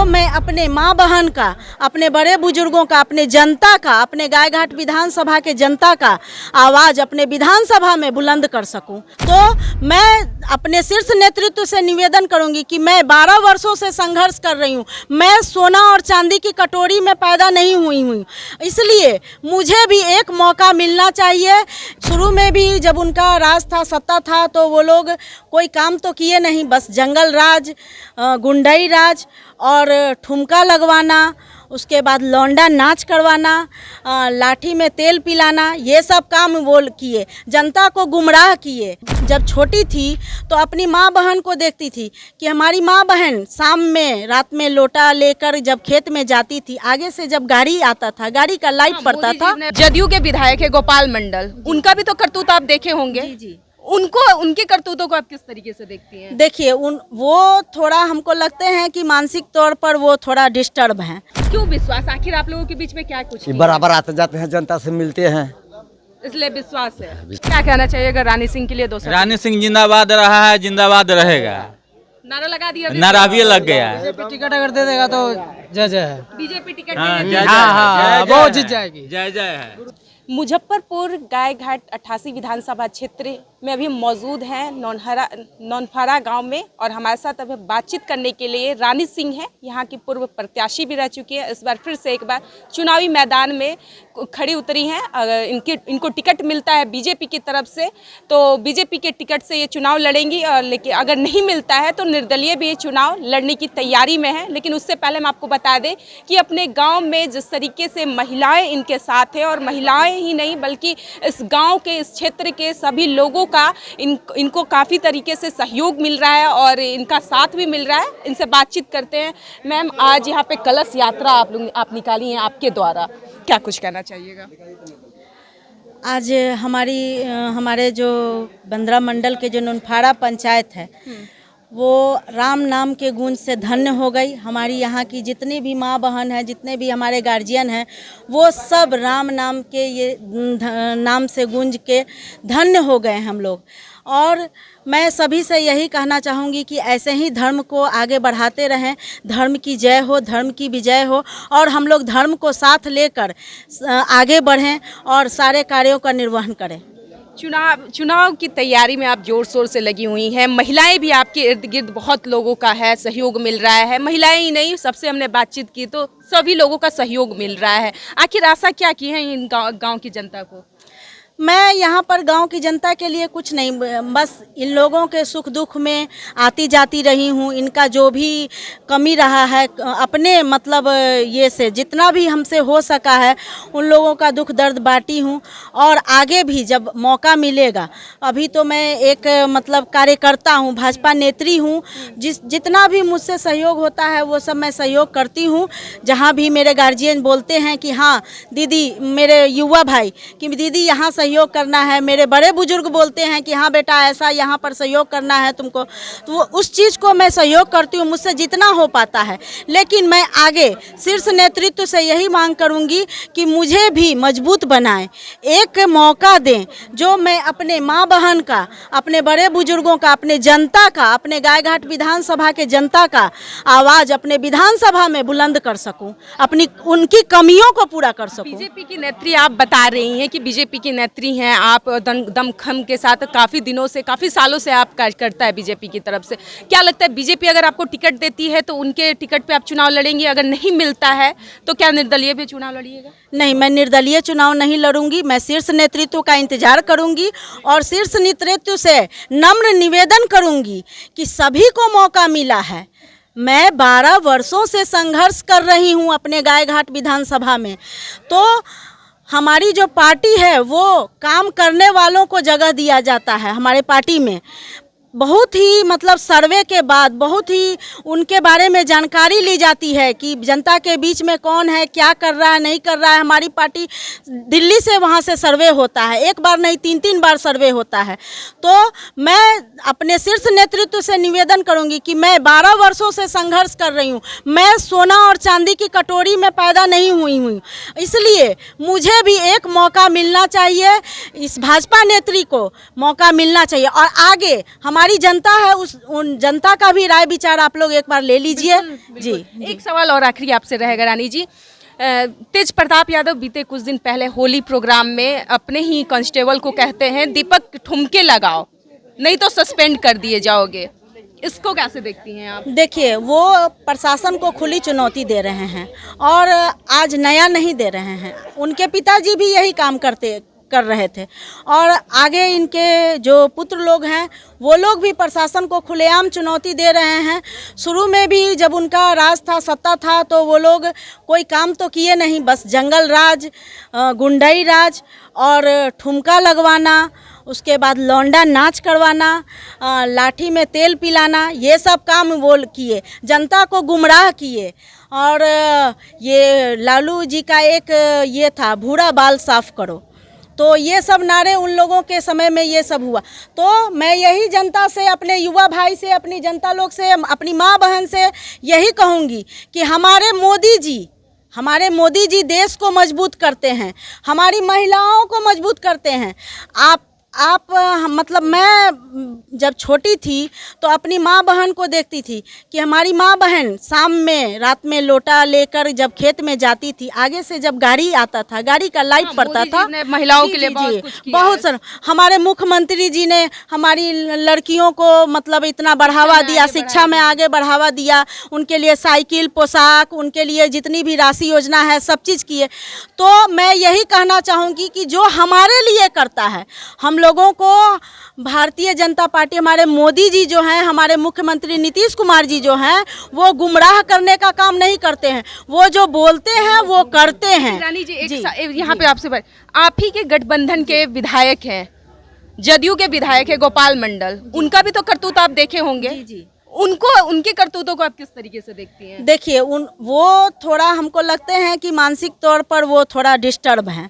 मैं अपने माँ बहन का, अपने बड़े बुजुर्गों का, अपने जनता का, अपने गायघाट विधानसभा के जनता का आवाज़ अपने विधानसभा में बुलंद कर सकूं। तो मैं अपने शीर्ष नेतृत्व से निवेदन करूंगी कि मैं 12 वर्षों से संघर्ष कर रही हूं। मैं सोना और चांदी की कटोरी में पैदा नहीं हुई हूं, इसलिए मुझे भी एक मौका मिलना चाहिए। शुरू में भी जब उनका राज था, सत्ता था, तो वो लोग कोई काम तो किए नहीं, बस जंगल राज, गुंडई राज और ठुमका लगवाना, उसके बाद लौंडा नाच करवाना, लाठी में तेल पिलाना, ये सब काम वो किए, जनता को गुमराह किए। जब छोटी थी तो अपनी माँ बहन को देखती थी कि हमारी माँ बहन शाम में, रात में लोटा लेकर जब खेत में जाती थी, आगे से जब गाड़ी आता था, गाड़ी का लाइट पड़ता था। जदयू के विधायक है गोपाल मंडल, उनका भी तो करतूत आप देखे होंगे। जी जी। उनको, उनके करतूतों को आप किस तरीके से देखती हैं? देखिए, वो थोड़ा हमको लगते हैं कि मानसिक तौर पर वो थोड़ा डिस्टर्ब हैं। क्यों विश्वास? आखिर आप लोगों के बीच में क्या कुछ नहीं? बराबर आते जाते हैं, जनता से मिलते हैं, इसलिए विश्वास है। क्या कहना चाहिए अगर रानी सिंह के लिए? रानी सिंह जिंदाबाद रहा है, जिंदाबाद रहेगा। नारा लगा दिया, नारा भी लग गया। टिकट अगर दे देगा तो जय जय है। बीजेपी टिकट वो जीत जाएगी। जय जय है। मुजफ्फरपुर गायघाट 88 विधानसभा क्षेत्र में अभी मौजूद हैं नौनफारा गांव में, और हमारे साथ अभी बातचीत करने के लिए रानी सिंह हैं, यहाँ की पूर्व प्रत्याशी भी रह चुकी हैं। इस बार फिर से एक बार चुनावी मैदान में खड़ी उतरी हैं। अगर इनको टिकट मिलता है बीजेपी की तरफ से तो बीजेपी के टिकट से ये चुनाव लड़ेंगी, और लेकिन अगर नहीं मिलता है तो निर्दलीय भी ये चुनाव लड़ने की तैयारी में है। लेकिन उससे पहले हम आपको बता दें कि अपने गाँव में जिस तरीके से महिलाएँ इनके साथ हैं, और महिलाएँ ही नहीं बल्कि इस गांव के, इस क्षेत्र के सभी लोगों का इनको काफ़ी तरीके से सहयोग मिल रहा है और इनका साथ भी मिल रहा है। इनसे बातचीत करते हैं। मैम, आज यहाँ पे कलश यात्रा आप निकाली हैं, आपके द्वारा क्या कुछ कहना चाहिएगा? आज हमारे जो बंदरा मंडल के जो नौनफारा पंचायत है, वो राम नाम के गूंज से धन्य हो गई। हमारी यहाँ की जितनी भी माँ बहन हैं, जितने भी हमारे गार्जियन हैं, वो सब राम नाम के ये नाम से गूंज के धन्य हो गए हम लोग। और मैं सभी से यही कहना चाहूँगी कि ऐसे ही धर्म को आगे बढ़ाते रहें। धर्म की जय हो, धर्म की विजय हो, और हम लोग धर्म को साथ लेकर आगे बढ़ें और सारे कार्यों का निर्वहन करें। चुनाव की तैयारी में आप जोर शोर से लगी हुई हैं। महिलाएं भी आपके इर्द गिर्द बहुत लोगों का है, सहयोग मिल रहा है। महिलाएं ही नहीं, सबसे हमने बातचीत की तो सभी लोगों का सहयोग मिल रहा है। आखिर आशा क्या की है इन गांव की जनता को? मैं यहाँ पर गांव की जनता के लिए कुछ नहीं, बस इन लोगों के सुख दुख में आती जाती रही हूँ। इनका जो भी कमी रहा है, अपने मतलब ये से जितना भी हमसे हो सका है, उन लोगों का दुख दर्द बांटी हूँ। और आगे भी जब मौका मिलेगा, अभी तो मैं एक मतलब कार्यकर्ता हूँ, भाजपा नेत्री हूँ, जितना भी मुझसे सहयोग होता है वो सब मैं सहयोग करती हूँ। जहाँ भी मेरे गार्जियन बोलते हैं कि हाँ दीदी, मेरे युवा भाई कि दीदी यहाँ सहयोग करना है, मेरे बड़े बुजुर्ग बोलते हैं कि हाँ बेटा ऐसा यहाँ पर सहयोग करना है तुमको, तो उस चीज़ को मैं सहयोग करती हूँ, मुझसे जितना हो पाता है। लेकिन मैं आगे शीर्ष नेतृत्व से यही मांग करूँगी कि मुझे भी मजबूत बनाएं, एक मौका दें, जो मैं अपने माँ बहन का, अपने बड़े बुजुर्गों का, अपने जनता का, अपने गायघाट विधानसभा के जनता का आवाज़ अपने विधानसभा में बुलंद कर सकूँ, अपनी उनकी कमियों को पूरा कर सकूँ। बीजेपी की नेत्री आप बता रही हैं कि बीजेपी की नेत्री हैं आप, दमखम के साथ काफ़ी दिनों से, काफ़ी सालों से आप कार्य करता है बीजेपी की तरफ से। क्या लगता है बीजेपी अगर आपको टिकट देती है तो उनके टिकट पे आप चुनाव लड़ेंगी? अगर नहीं मिलता है तो क्या निर्दलीय भी चुनाव लड़िएगा? नहीं, मैं निर्दलीय चुनाव नहीं लड़ूंगी। मैं शीर्ष नेतृत्व का इंतजार करूंगी और शीर्ष नेतृत्व से नम्र निवेदन करूंगी कि सभी को मौका मिला है। मैं 12 वर्षों से संघर्ष कर रही हूं अपने गायघाट विधानसभा में, तो हमारी जो पार्टी है वो काम करने वालों को जगह दिया जाता है। हमारे पार्टी में बहुत ही मतलब सर्वे के बाद बहुत ही उनके बारे में जानकारी ली जाती है कि जनता के बीच में कौन है, क्या कर रहा है, नहीं कर रहा है। हमारी पार्टी दिल्ली से वहाँ से सर्वे होता है, एक बार नहीं 3-3 बार सर्वे होता है। तो मैं अपने शीर्ष नेतृत्व से निवेदन करूँगी कि मैं 12 वर्षों से संघर्ष कर रही हूँ। मैं सोना और चांदी की कटोरी में पैदा नहीं हुई हूँ, इसलिए मुझे भी एक मौका मिलना चाहिए। इस भाजपा नेत्री को मौका मिलना चाहिए और आगे हमारे हमारी जनता है, उन जनता का भी राय विचार आप लोग एक बार ले लीजिए। जी एक सवाल और आखिरी आपसे रहेगा रानी जी। तेज प्रताप यादव बीते कुछ दिन पहले होली प्रोग्राम में अपने ही कांस्टेबल को कहते हैं दीपक ठुमके लगाओ नहीं तो सस्पेंड कर दिए जाओगे, इसको कैसे देखती हैं आप? देखिए, वो प्रशासन को खुली चुनौती दे रहे हैं और आज नया नहीं दे रहे हैं। उनके पिताजी भी यही काम कर रहे थे और आगे इनके जो पुत्र लोग हैं वो लोग भी प्रशासन को खुलेआम चुनौती दे रहे हैं। शुरू में भी जब उनका राज था, सत्ता था, तो वो लोग कोई काम तो किए नहीं, बस जंगल राज, गुंडई राज और ठुमका लगवाना, उसके बाद लौंडा नाच करवाना, लाठी में तेल पिलाना, ये सब काम वो किए, जनता को गुमराह किए। और ये लालू जी का एक ये था, भूरा बाल साफ करो, तो ये सब नारे उन लोगों के समय में ये सब हुआ। तो मैं यही जनता से, अपने युवा भाई से, अपनी जनता लोग से, अपनी माँ बहन से यही कहूँगी कि हमारे मोदी जी देश को मजबूत करते हैं, हमारी महिलाओं को मजबूत करते हैं। आप मतलब मैं जब छोटी थी तो अपनी माँ बहन को देखती थी कि हमारी माँ बहन शाम में, रात में लोटा लेकर जब खेत में जाती थी, आगे से जब गाड़ी आता था, गाड़ी का लाइट पड़ता था, महिलाओं के लिए बहुत कुछ किया बहुत सारा। हमारे मुख्यमंत्री जी ने हमारी लड़कियों को मतलब इतना बढ़ावा दिया, शिक्षा में आगे बढ़ावा दिया, उनके लिए साइकिल, पोशाक, उनके लिए जितनी भी राशि योजना है सब चीज़ किए। तो मैं यही कहना चाहूँगी कि जो हमारे लिए करता है, हम लोगों को भारतीय जनता पार्टी, हमारे मोदी जी जो हैं, हमारे मुख्यमंत्री नीतीश कुमार जी जो हैं, वो गुमराह करने का काम नहीं करते हैं, वो जो बोलते हैं वो करते हैं। रानी जी, यहाँ पे आपसे आप ही के गठबंधन के विधायक हैं, जदयू के विधायक है गोपाल मंडल, उनका भी तो करतूत आप देखे होंगे। जी। उनके करतूतों को आप किस तरीके से देखती हैं? देखिए, वो थोड़ा हमको लगते हैं कि मानसिक तौर पर वो थोड़ा डिस्टर्ब हैं।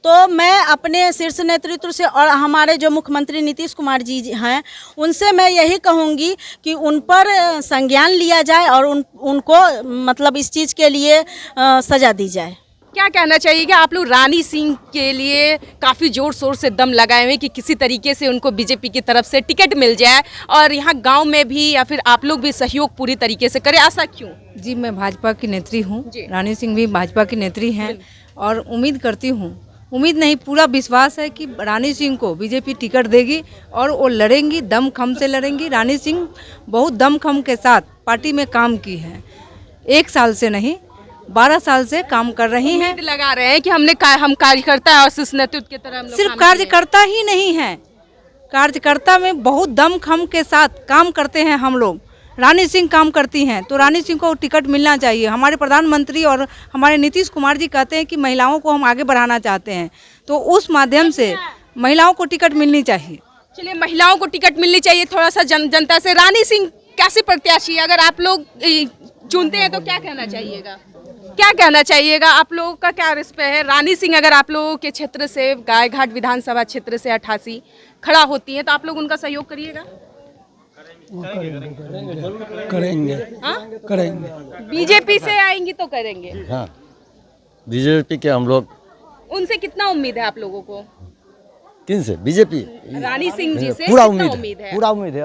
तो मैं अपने शीर्ष नेतृत्व से और हमारे जो मुख्यमंत्री नीतीश कुमार जी हैं, उनसे मैं यही कहूँगी कि उन पर संज्ञान लिया जाए और उनको मतलब इस चीज़ के लिए सज़ा दी जाए। क्या कहना चाहिए कि आप लोग रानी सिंह के लिए काफ़ी ज़ोर शोर से दम लगाए हुए कि किसी तरीके से उनको बीजेपी की तरफ से टिकट मिल जाए और यहाँ गांव में भी या फिर आप लोग भी सहयोग पूरी तरीके से करें, ऐसा क्यों? जी, मैं भाजपा की नेत्री हूँ, रानी सिंह भी भाजपा की नेत्री हैं और उम्मीद करती हूँ, उम्मीद नहीं पूरा विश्वास है कि रानी सिंह को बीजेपी टिकट देगी और वो लड़ेंगी, दमखम से लड़ेंगी। रानी सिंह बहुत दमखम के साथ पार्टी में काम की है, 1 साल से नहीं 12 साल से काम कर रही हैं। लगा रहे हैं कि हम कार्यकर्ता और शीर्ष नेतृत्व की तरह सिर्फ कार्यकर्ता ही नहीं है, कार्यकर्ता में बहुत दमखम के साथ काम करते हैं हम लोग। रानी सिंह काम करती हैं तो रानी सिंह को टिकट मिलना चाहिए। हमारे प्रधानमंत्री और हमारे नीतीश कुमार जी कहते हैं कि महिलाओं को हम आगे बढ़ाना चाहते हैं, तो उस माध्यम से महिलाओं को टिकट मिलनी चाहिए। चलिए, महिलाओं को टिकट मिलनी चाहिए। थोड़ा सा जनता से, रानी सिंह कैसी प्रत्याशी अगर आप लोग चुनते हैं तो क्या कहना चाहिएगा? क्या कहना चाहिएगा? आप लोगों का क्या रिस्पेक्ट है? रानी सिंह अगर आप लोगों के क्षेत्र से, गायघाट विधानसभा क्षेत्र से 88 खड़ा होती है तो आप लोग उनका सहयोग करिएगा? करेंगे। बीजेपी से आएंगी तो करेंगे? हाँ, बीजेपी के हम लोग। उनसे कितना उम्मीद है आप लोगों को? किन से? बीजेपी, रानी सिंह जी से पूरा कितना उम्मीद है, पूरा उम्मीद है।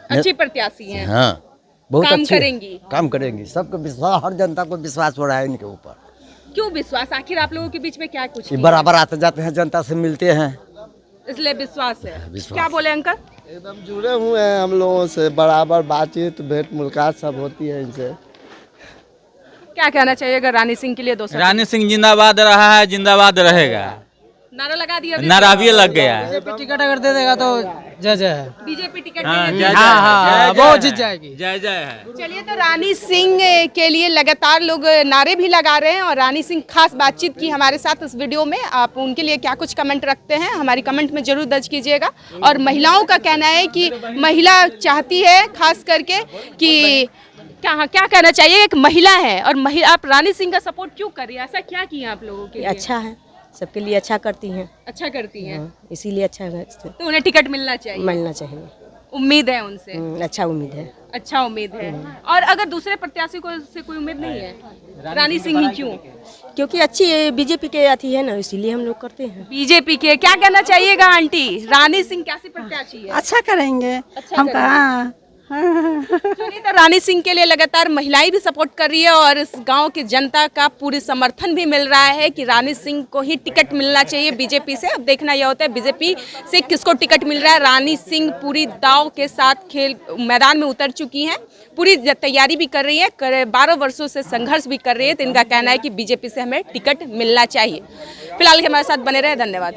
अच्छी प्रत्याशी हैं। हाँ, बहुत काम अच्छी करेंगी। काम करेंगी, सबको विश्वास, हर जनता को विश्वास हो रहा है इनके ऊपर। क्यों विश्वास? आखिर आप लोगों के बीच में क्या कुछ ये किया? बराबर आते जाते हैं, जनता से मिलते हैं, इसलिए विश्वास है। विश्वास। क्या बोले अंकल? एकदम जुड़े हुए हैं हम लोगों से, बराबर बातचीत, भेंट मुलाकात सब होती है इनसे। क्या कहना चाहिए अगर रानी सिंह के लिए? रानी सिंह जिंदाबाद रहा है, जिंदाबाद रहेगा। नारा लगा दिया, नारा भी लग गया है। टिकट अगर दे देगा तो जय जय है। बीजेपी टिकट हाँ, दे जय देती जय है। है, जय वो जय जीत है। जाएगी। जय जय है। चलिए, तो रानी सिंह के लिए लगातार लोग नारे भी लगा रहे हैं और रानी सिंह खास बातचीत की हमारे साथ इस वीडियो में। आप उनके लिए क्या कुछ कमेंट रखते हैं हमारी कमेंट में जरूर दर्ज कीजिएगा। और महिलाओं का कहना है कि महिला चाहती है खास करके कि क्या कहना चाहिए, एक महिला है और आप रानी सिंह का सपोर्ट क्यों कर रही है? ऐसा क्या किया आप लोगों के लिए? अच्छा है, सबके लिए अच्छा करती हैं। अच्छा करती हैं, इसीलिए अच्छा है, तो उन्हें टिकट मिलना चाहिए। मिलना चाहिए। उम्मीद है उनसे? अच्छा उम्मीद है। अच्छा उम्मीद है। और अगर दूसरे प्रत्याशी को से कोई उम्मीद नहीं है? रानी सिंह ही क्यों? क्योंकि अच्छी बीजेपी के अथी है ना, इसीलिए हम लोग करते हैं। बीजेपी के क्या कहना चाहिएगा आंटी? रानी सिंह कैसी प्रत्याशी है? अच्छा करेंगे हम कहा। चलिए, तो रानी सिंह के लिए लगातार महिलाएं भी सपोर्ट कर रही है और इस गांव की जनता का पूरी समर्थन भी मिल रहा है कि रानी सिंह को ही टिकट मिलना चाहिए बीजेपी से। अब देखना यह होता है बीजेपी से किसको टिकट मिल रहा है। रानी सिंह पूरी दाव के साथ खेल मैदान में उतर चुकी हैं, पूरी तैयारी भी कर रही है, 12 वर्षों से संघर्ष भी कर रही है। तो इनका कहना है कि बीजेपी से हमें टिकट मिलना चाहिए। फिलहाल के हमारे साथ बने रहे, धन्यवाद।